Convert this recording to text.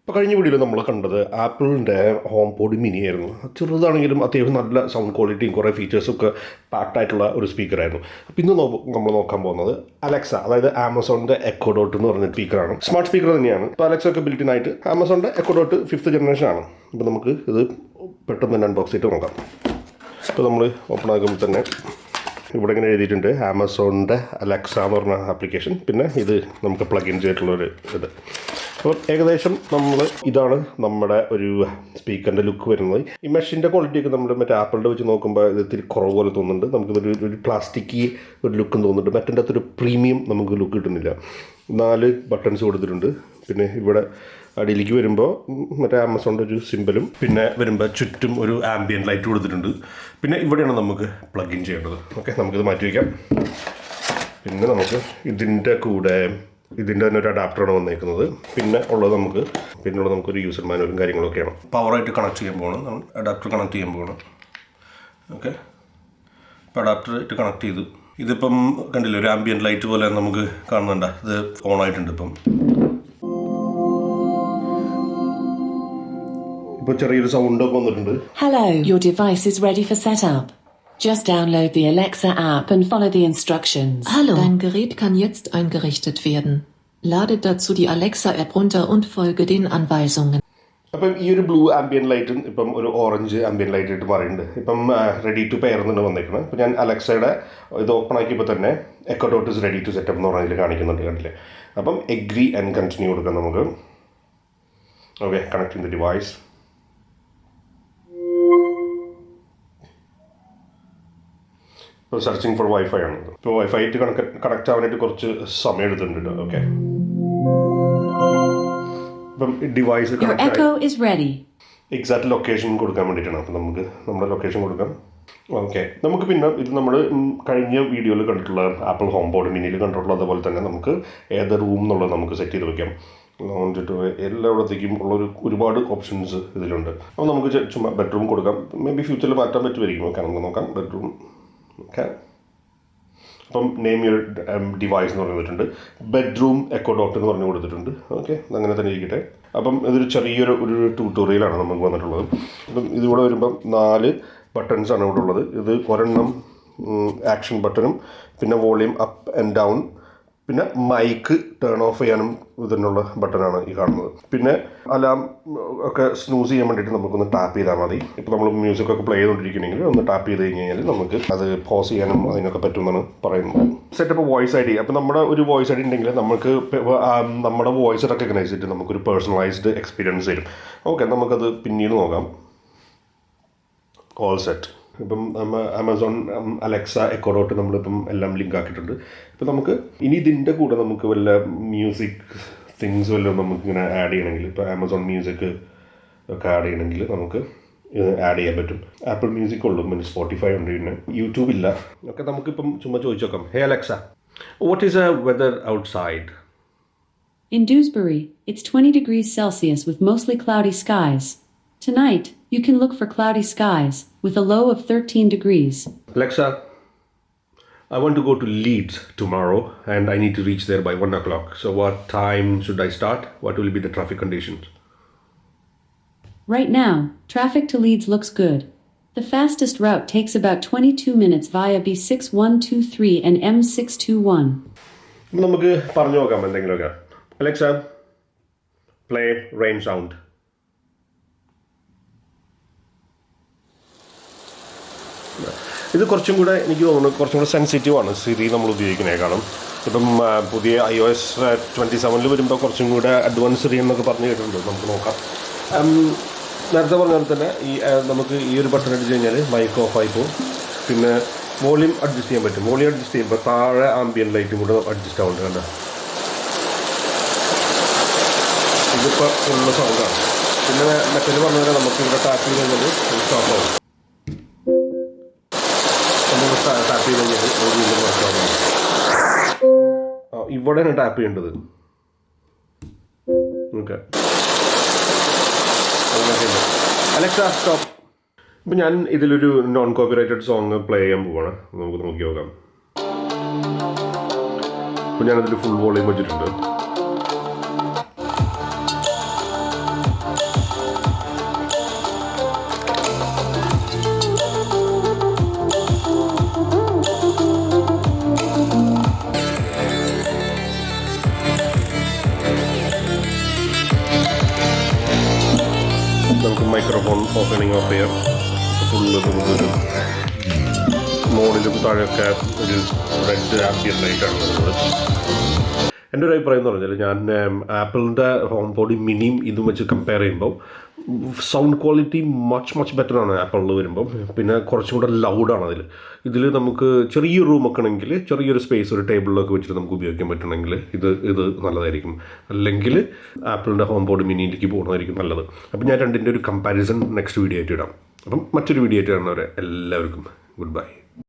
ഇപ്പോൾ കഴിഞ്ഞ വീഡിയോയിൽ നമ്മൾ കണ്ടത് ആപ്പിളിൻ്റെ ഹോം പോഡ് മിനി ആയിരുന്നു. ചെറുതാണെങ്കിലും അത്യാവശ്യം നല്ല സൗണ്ട് ക്വാളിറ്റിയും കുറേ ഫീച്ചേഴ്സൊക്കെ പാക്ഡ് ആയിട്ടുള്ള ഒരു സ്പീക്കറായിരുന്നു. അപ്പോൾ ഇന്ന് നമ്മൾ നോക്കാൻ പോകുന്നത് അലക്സ, അതായത് ആമസോണിൻ്റെ എക്കോ ഡോട്ട് എന്ന് പറഞ്ഞ സ്പീക്കറാണ്. സ്മാർട്ട് സ്പീക്കർ തന്നെയാണ്. ഇപ്പോൾ അലക്സ ഒക്കെ ബിൽറ്റ് ഇൻ ആയിട്ട് ആമസോണിൻ്റെ എക്കോ ഡോട്ട് 5th ജനറേഷൻ ആണ്. അപ്പോൾ നമുക്ക് ഇത് പെട്ടെന്ന് തന്നെ അൺബോക്സ് ചെയ്തിട്ട് നോക്കാം. ഇപ്പോൾ നമ്മൾ ഓപ്പൺ ആക്കുമ്പോൾ തന്നെ ഇവിടെ ഇങ്ങനെ എഴുതിയിട്ടുണ്ട് ആമസോണിൻ്റെ അലക്സ എന്ന് പറഞ്ഞ ആപ്ലിക്കേഷൻ. പിന്നെ ഇത് നമുക്ക് പ്ലഗ് ഇൻ ചെയ്തിട്ടുള്ളൊരു ഇത്. അപ്പോൾ ഏകദേശം ഇതാണ് നമ്മുടെ ഒരു സ്പീക്കറിൻ്റെ ലുക്ക് വരുന്നത്. ഈ മെഷിൻ്റെ ക്വാളിറ്റിയൊക്കെ നമ്മൾ മറ്റേ ആപ്പിളിൻ്റെ വെച്ച് നോക്കുമ്പോൾ ഇത് ഇത്തിരി കുറവ് പോലെ തോന്നുന്നുണ്ട്. നമുക്കിതൊരു പ്ലാസ്റ്റിക്കി ഒരു ലുക്കും തോന്നുന്നുണ്ട്. മറ്റേ അകത്തൊരു പ്രീമിയം നമുക്ക് ലുക്ക് കിട്ടുന്നില്ല. 4 ബട്ടൺസ് കൊടുത്തിട്ടുണ്ട്. പിന്നെ ഇവിടെ അടിയിലേക്ക് വരുമ്പോൾ മറ്റേ ആമസോണിൻ്റെ ഒരു സിമ്പലും, പിന്നെ വരുമ്പോൾ ചുറ്റും ഒരു ആംബിയൻ ലൈറ്റ് കൊടുത്തിട്ടുണ്ട്. പിന്നെ ഇവിടെയാണ് നമുക്ക് പ്ലഗ് ഇൻ ചെയ്യേണ്ടത്. ഓക്കെ, നമുക്കിത് മാറ്റി വയ്ക്കാം. പിന്നെ നമുക്ക് ഇതിൻ്റെ തന്നെ ഒരു അഡാപ്റ്ററാണ് വന്നേക്കുന്നത്. പിന്നെ ഉള്ളത് നമുക്കൊരു യൂസർ മാനുവലും കാര്യങ്ങളൊക്കെയാണ്. പവറായിട്ട് കണക്ട് ചെയ്യാൻ പോകണം. അഡാപ്റ്റർ കണക്ട് ചെയ്യാൻ പോകണം. ഓക്കെ, ഇപ്പോൾ അഡാപ്റ്റർ ഇട്ട് കണക്ട് ചെയ്തു. ഇതിപ്പം കണ്ടില്ലേ, ഒരു ആംബിയൻ ലൈറ്റ് പോലെ നമുക്ക് കാണുന്നുണ്ട്. ഇത് ഓൺ ആയിട്ടുണ്ട്. ഇപ്പോൾ ചെറിയൊരു സൗണ്ടൊക്കെ വന്നിട്ടുണ്ട്. Hello, your device is ready for setup. Just download the Alexa app and follow the instructions. Hallo, dein Gerät kann jetzt eingerichtet werden. Lade dazu die Alexa-App runter und folge den Anweisungen. അപ്പം ഈ ഒരു blue ambient ലൈറ്റും ഇപ്പം ഒരു orange ambient light ആയിട്ട് മാറിയിട്ടുണ്ട്. ഇപ്പം ready two pair എന്നാണ് വന്നേക്കുന്നത്. അപ്പോൾ ഞാൻ അലക്സയുടെ ഇത് ഓപ്പൺ ആക്കിയപ്പോൾ തന്നെ Echo Dot is ready to setup എന്ന് പറഞ്ഞതിൽ കാണിക്കുന്നുണ്ട്, കണ്ടില്ലേ. അപ്പം എഗ്രി ആൻഡ് കണ്ടിന്യൂ കൊടുക്കാം നമുക്ക്. Okay, connecting the device. ഇപ്പോൾ സെർച്ചിങ് ഫോർ വൈഫൈ ആണ്. ഇപ്പോൾ വൈഫൈ ആയിട്ട് കണക്ട് ആവാനായിട്ട് കുറച്ച് സമയം എടുത്തിട്ടുണ്ട്. ഓക്കെ, ഇപ്പം ഡിവൈസ് എക്സാക്ട് ലൊക്കേഷൻ കൊടുക്കാൻ വേണ്ടിയിട്ടാണ്. അപ്പം നമുക്ക് നമ്മുടെ ലൊക്കേഷൻ കൊടുക്കാം. ഓക്കെ, നമുക്ക് പിന്നെ ഇത് നമ്മൾ കഴിഞ്ഞ വീഡിയോയിൽ കണ്ടിട്ടുള്ള ആപ്പിൾ ഹോം പോഡ് മിനിയിൽ കണ്ടിട്ടുള്ള അതുപോലെ തന്നെ നമുക്ക് ഏത് റൂം എന്നുള്ളത് നമുക്ക് സെറ്റ് ചെയ്ത് വെക്കാം. ലോഞ്ചിട്ട് എല്ലായിടത്തേക്കും ഒരുപാട് ഓപ്ഷൻസ് ഇതിലുണ്ട്. അപ്പോൾ നമുക്ക് ചുമ്മാ ബെഡ്റൂം കൊടുക്കാം. മേ ബി ഫ്യൂച്ചറിൽ മാറ്റാൻ പറ്റുമായിരിക്കും. ഓക്കെ, നമുക്ക് നോക്കാം. ബെഡ്റൂം. ഓക്കെ, അപ്പം നെയിം യുവർ ഡിവൈസ് എന്ന് പറഞ്ഞിട്ടുണ്ട്. ബെഡ്റൂം എക്കോ ഡോട്ട് എന്ന് പറഞ്ഞു കൊടുത്തിട്ടുണ്ട്. ഓക്കെ, അങ്ങനെ തന്നെ ഇരിക്കട്ടെ. അപ്പം ഇതൊരു ചെറിയൊരു ട്യൂട്ടോറിയലാണ് നമുക്ക് വന്നിട്ടുള്ളത്. അപ്പം ഇതിവിടെ വരുമ്പം 4 ബട്ടൺസാണ് ഇവിടെ ഉള്ളത്. ഇത് ഒരെണ്ണം ആക്ഷൻ ബട്ടണും, പിന്നെ വോളിയം അപ്പ് ആൻഡ് ഡൗൺ, പിന്നെ മൈക്ക് ടേൺ ഓഫ് ചെയ്യാനും ഇതിനുള്ള ബട്ടനാണ് ഈ കാണുന്നത്. പിന്നെ അലാം ഒക്കെ സ്നൂസ് ചെയ്യാൻ വേണ്ടിയിട്ട് നമുക്കൊന്ന് ടാപ്പ് ചെയ്താൽ മതി. ഇപ്പോൾ നമ്മൾ മ്യൂസിക്കൊക്കെ പ്ലേ ചെയ്തുകൊണ്ടിരിക്കണമെങ്കിൽ ഒന്ന് ടാപ്പ് ചെയ്ത് കഴിഞ്ഞാൽ നമുക്ക് അത് പോസ് ചെയ്യാനും അതിനൊക്കെ പറ്റുമെന്നാണ് പറയുന്നത്. Setup voice I D. അപ്പോൾ നമ്മുടെ ഒരു വോയിസ് ഐ ഡി ഉണ്ടെങ്കിൽ നമുക്ക് നമ്മുടെ വോയിസ് റെക്കഗ്നൈസ് ചെയ്തിട്ട് നമുക്കൊരു പേഴ്സണലൈസ്ഡ് എക്സ്പീരിയൻസ് തരും. ഓക്കെ, നമുക്കത് പിന്നീട് നോക്കാം. All set. ഇപ്പം ആമസോൺ അലക്സ എക്കോ ഡോട്ട് നമ്മളിപ്പം എല്ലാം ലിങ്ക് ആക്കിയിട്ടുണ്ട്. ഇപ്പം നമുക്ക് ഇനി ഇതിൻ്റെ കൂടെ നമുക്ക് വല്ല മ്യൂസിക് തിങ്സ് വല്ലതും നമുക്കിങ്ങനെ ആഡ് ചെയ്യണമെങ്കിൽ, ഇപ്പോൾ ആമസോൺ മ്യൂസിക് ഒക്കെ ആഡ് ചെയ്യണമെങ്കിൽ നമുക്ക് ആഡ് ചെയ്യാൻ പറ്റും. ആപ്പിൾ മ്യൂസിക് ഉള്ളൂ, പിന്നെ സ്പോട്ടിഫൈ ഉണ്ട്, പിന്നെ യൂട്യൂബ് ഇല്ല. ഒക്കെ നമുക്കിപ്പം ചുമ്മാ ചോദിച്ചു നോക്കാം. Hey Alexa, what is a weather outside? In Dewsbury, it's 20 degrees Celsius with mostly cloudy skies. Tonight, you can look for cloudy skies with a low of 13 degrees. Alexa, I want to go to Leeds tomorrow and I need to reach there by 1 o'clock. So what time should I start? What will be the traffic conditions? Right now, traffic to Leeds looks good. The fastest route takes about 22 minutes via B6123 and M621. നമുക്ക് പറഞ്ഞു നോക്കാം എന്തെങ്കിലുമൊക്കെ. Alexa, play rain sound. ഇത് കുറച്ചും കൂടെ എനിക്ക് തോന്നുന്നു കുറച്ചും കൂടെ സെൻസിറ്റീവാണ് സിറി നമ്മൾ ഉപയോഗിക്കുന്നതിനേക്കാളും. ഇപ്പം പുതിയ iOS 27 വരുമ്പോൾ കുറച്ചും കൂടെ അഡ്വാൻസ് സിറി എന്നൊക്കെ പറഞ്ഞ് കേട്ടിട്ടുണ്ട്. നമുക്ക് നോക്കാം. നേരത്തെ പറഞ്ഞ പോലെ തന്നെ നമുക്ക് ഈ ഒരു ബട്ടൺ അടിച്ച് കഴിഞ്ഞാൽ മൈക്ക് ഓഫ് ആയി പോകും. പിന്നെ വോളിയം അഡ്ജസ്റ്റ് ചെയ്യാൻ പറ്റും. വോളിയം അഡ്ജസ്റ്റ് ചെയ്യുമ്പോൾ താഴെ ആംബിയൻ ലൈറ്റും കൂടെ അഡ്ജസ്റ്റ് ആവുന്നുണ്ട്. കണ്ടോ, ഇതിപ്പോൾ ഉള്ള സൗണ്ടാണ്. പിന്നെ മറ്റൊരു പറഞ്ഞ പോലെ നമുക്ക് ഇവിടെ ടാപ്പ് ചെയ്ത് കഴിഞ്ഞാൽ സ്റ്റോപ്പ് ആവും. ടാപ്പ് ചെയ്ത് കഴിഞ്ഞാൽ വർക്കാവുന്നത്. ഇവിടെയാണ് ടാപ്പ് ചെയ്യേണ്ടത്. Okay, Alexa stop. ഇപ്പം ഞാൻ ഇതിലൊരു നോൺ കോപ്പിറൈറ്റഡ് സോങ് പ്ലേ ചെയ്യാൻ പോവാണ്. നമുക്ക് നോക്കി നോക്കാം. അപ്പോൾ ഞാനതിൽ ഫുൾ വോളിയം വെച്ചിട്ടുണ്ട്. നമുക്ക് മൈക്രോഫോൺ ഓപ്പണിങ് ഓഫ് ചെയ്യാം. ഫുള്ള് നമുക്കൊരു മോഡിലും താഴെയൊക്കെ ഒരു റെഡ് ആംബിയൻ ലൈറ്റാണ് വരുന്നത്. എൻ്റെ ഒരു അഭിപ്രായം എന്ന് പറഞ്ഞാൽ ഞാൻ ആപ്പിളിൻ്റെ ഹോം പോഡ് മിനിയും ഇതും വെച്ച് കമ്പയർ ചെയ്യുമ്പോൾ സൗണ്ട് ക്വാളിറ്റി മച്ച് ബെറ്ററാണ് ആപ്പിളിൽ വരുമ്പോൾ. പിന്നെ കുറച്ചും കൂടെ ലൗഡാണ് ഇതിൽ നമുക്ക് ചെറിയ റൂമൊക്കെ ആണെങ്കിൽ ചെറിയൊരു സ്പേസ് ഒരു ടേബിളിലൊക്കെ വെച്ചിട്ട് നമുക്ക് ഉപയോഗിക്കാൻ പറ്റണമെങ്കിൽ ഇത് നല്ലതായിരിക്കും. അല്ലെങ്കിൽ ആപ്പിളിൻ്റെ ഹോം പോഡ് മിനിയിലേക്ക് പോകുന്നതായിരിക്കും നല്ലത്. അപ്പം ഞാൻ രണ്ടിൻ്റെ ഒരു കമ്പാരിസൺ നെക്സ്റ്റ് വീഡിയോ ആയിട്ട് ഇടാം. അപ്പം മറ്റൊരു വീഡിയോ ആയിട്ട് കാണുന്നവരെ എല്ലാവർക്കും ഗുഡ് ബൈ.